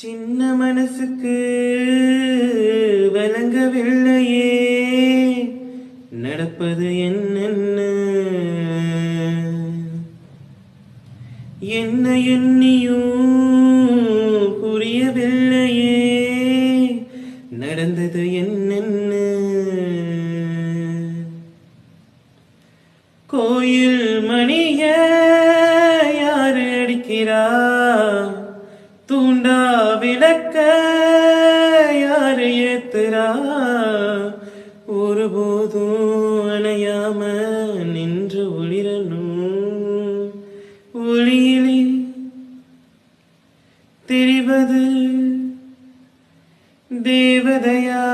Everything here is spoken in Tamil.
சின்ன மனசுக்கு விளங்கவில்லையே நடப்பது என்னென்ன என்ன எண்ணியும் புரியவில்லையே நடந்தது என்னென்ன கோயில் மணிய யாரு அடிக்கிறா தூண்டா விளக்க யாரு ஏத்துறா ஒருபோதும் அணையாம நின்று ஒளிரணும் ஒளியிலே தெரிவது தேவதையா